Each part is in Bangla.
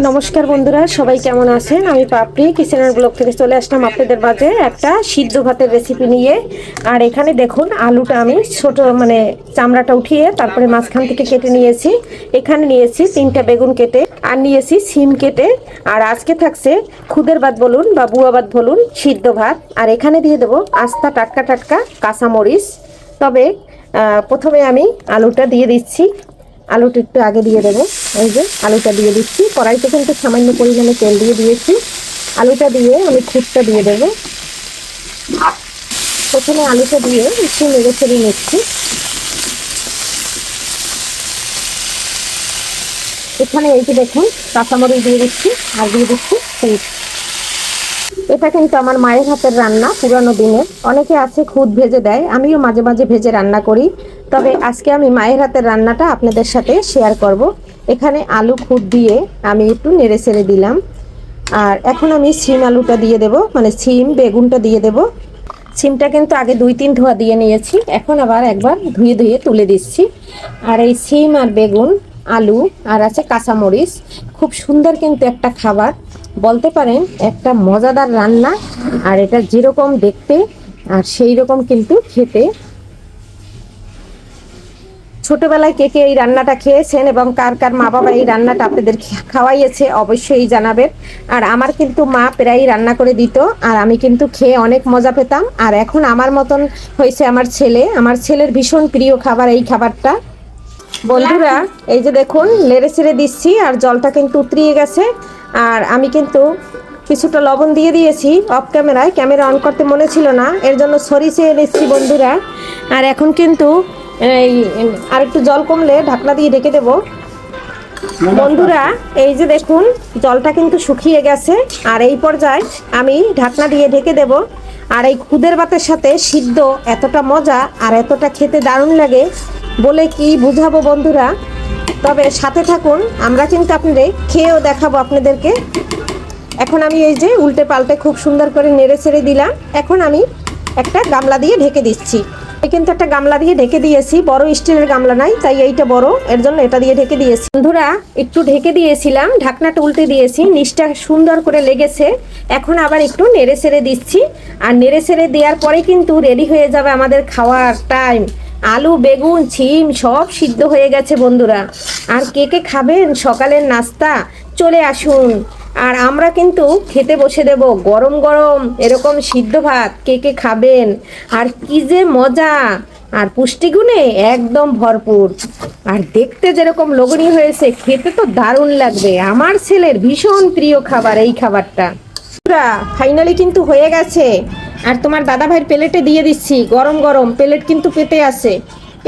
নমস্কার বন্ধুরা, সবাই কেমন আছেন? আমি পাপড়ি কিচেনের ব্লগ থেকে চলে আসলাম আপনাদের মাঝে একটা সিদ্ধ ভাতের রেসিপি নিয়ে। আর এখানে দেখুন, আলুটা আমি ছোট চামড়াটা উঠিয়ে তারপরে মাঝখান থেকে কেটে নিয়েছি। এখানে নিয়েছি 3টা বেগুন কেটে, আর নিয়েছি সিম কেটে। আর আজকে থাকছে খুদের ভাত বলুন বা বুয়া ভাত বলুন, সিদ্ধ ভাত। আর এখানে দিয়ে দেবো আস্তা টাটকা টাটকা কাঁচামরিচ। তবে প্রথমে আমি আলুটা দিয়ে দিচ্ছি। আলুটা একটু আগে দিয়ে দেবো। এই যে আলুটা দিয়ে দিচ্ছি, কড়াইতে কিন্তু সামান্য পরিমাণে তেল দিয়ে দিয়েছি। আলুটা দিয়ে আমি খুদটা দিয়ে দেবো। প্রথমে আলুটা দিয়ে একটু নেড়ে চেড়ে নিচ্ছি। এখানে এই যে দেখুন, কাঁচামরিচ দিয়ে দিচ্ছি আর দিয়ে দিচ্ছি খুদ। এটা কিন্তু আমার মায়ের হাতের রান্না, পুরানো দিনের। অনেকে আছে খুদ ভেজে দেয়, আমিও মাঝে মাঝে ভেজে রান্না করি। তবে আজকে আমি মায়ের হাতের রান্নাটা আপনাদের সাথে শেয়ার করব। এখানে আলু খুদ দিয়ে আমি একটু নেড়ে ছেড়ে দিলাম। আর এখন আমি সিম আলুটা দিয়ে দেব, মানে সিম বেগুনটা দিয়ে দেব। সিমটা কিন্তু আগে 2-3 ধোয়া দিয়ে নিয়েছি, এখন আবার একবার ধুয়ে ধুয়ে তুলে দিচ্ছি। আর এই সিম আর বেগুন, আলু আর আছে কাঁচামরিচ, খুব সুন্দর কিন্তু একটা খাবার, বলতে পারেন একটা মজাদার রান্না। আর এটা যেরকম দেখতে আর সেই রকম কিন্তু খেতে। ছোটবেলায় কে কে এই রান্নাটা খেয়েছেন এবং কার কার মা বাবা এই রান্নাটা আপনাদের খাওয়াইয়েছে অবশ্যই জানাবেন। আর আমার কিন্তু মা প্রায়ই রান্না করে দিত, আর আমি কিন্তু খেয়ে অনেক মজা পেতাম। আর এখন আমার মতন হয়েছে আমার ছেলে, আমার ছেলের ভীষণ প্রিয় খাবার এই খাবারটা। বন্ধুরা এই যে দেখুন, নেড়ে ছেড়ে দিচ্ছি আর জলটা কিন্তু উতরিয়ে গেছে। আর আমি কিন্তু কিছুটা লবণ দিয়ে দিয়েছি অফ ক্যামেরায়, ক্যামেরা অন করতে মনে ছিল না, এর জন্য সরি চেয়ে নিচ্ছি বন্ধুরা। আর এখন কিন্তু এই আর একটু জল কমলে ঢাকনা দিয়ে ঢেকে দেব। বন্ধুরা এই যে দেখুন, জলটা কিন্তু শুকিয়ে গেছে। আর এই পর্যায়ে আমি ঢাকনা দিয়ে ঢেকে দেব। আর এই খুদের ভাতের সাথে সিদ্ধ এতটা মজা আর এতটা খেতে দারুণ লাগে, বলে কি বুঝাবো বন্ধুরা। তবে সাথে থাকুন, আমরা কিন্তু আপনাদের খেয়েও দেখাবো আপনাদেরকে। এখন আমি এই যে উল্টে পাল্টে খুব সুন্দর করে নেড়ে ছেড়ে দিলাম। এখন আমি একটা গামলা দিয়ে ঢেকে দিচ্ছি। কিন্তু একটা গামলা দিয়ে ঢেকে দিয়েছি, বড় স্টিলের গামলা নাই, তাই এইটা বড়, এর জন্য এটা দিয়ে ঢেকে দিয়েছি। বন্ধুরা একটু ঢেকে দিয়েছিলাম, ঢাকনাটা উল্টে দিয়েছি, নিচটা সুন্দর করে লেগেছে। এখন আবার একটু নেড়ে ছেড়ে দিচ্ছি। আর নেড়ে ছেড়ে দেওয়ার পরে কিন্তু রেডি হয়ে যাবে আমাদের খাওয়ার টাইম। আলু বেগুন সিম সব সিদ্ধ হয়ে গেছে বন্ধুরা। আর কে কে খাবেন সকালের নাস্তা, চলে আসুন। আর আমরা কিন্তু খেতে বসে দেব গরম গরম এরকম সিদ্ধ ভাত। কে কে খাবেন? আর কি যে মজা, আর পুষ্টিগুণে একদম ভরপুর। আর দেখতে যেরকম লোভনীয় হয়েছে, খেতে তো দারুণ লাগবে। আমার ছেলের ভীষণ প্রিয় খাবার এই খাবারটা। ফাইনালি কিন্তু হয়ে গেছে। আর তোমার দাদা ভাইয়ের প্লেটে দিয়ে দিচ্ছি, গরম গরম প্লেট কিন্তু পেতে আছে।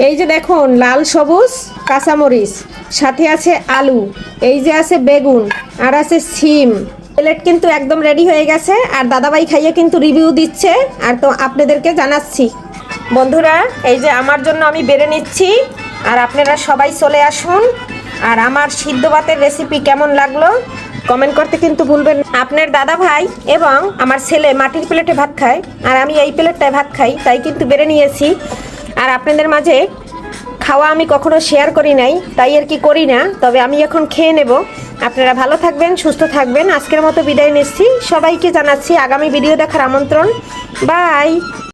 এই যে দেখুন, লাল সবুজ কাঁচামরিচ, সাথে আছে আলু, এই যে আছে বেগুন আর আছে সিম। প্লেট কিন্তু একদম রেডি হয়ে গেছে। আর দাদাভাই খাইয়ে কিন্তু রিভিউ দিচ্ছে, আর তো আপনাদেরকে জানাচ্ছি। বন্ধুরা এই যে আমার জন্য আমি বেড়ে নিচ্ছি, আর আপনারা সবাই চলে আসুন। আর আমার সিদ্ধ ভাতের রেসিপি কেমন লাগলো কমেন্ট করতে কিন্তু ভুলবেন না। আপনার দাদা ভাই এবং আমার ছেলে মাটির প্লেটে ভাত খায়, আর আমি এই প্লেটটায় ভাত খাই, তাই কিন্তু বেড়ে নিয়েছি। আর আপনাদের মাঝে খাওয়া আমি কখনো শেয়ার করি নাই, তাই আর কি করি না। তবে আমি এখন খেয়ে নেব। আপনারা ভালো থাকবেন, সুস্থ থাকবেন। আজকের মতো বিদায় নিচ্ছি, সবাইকে জানাচ্ছি আগামী ভিডিও দেখার আমন্ত্রণ। বাই।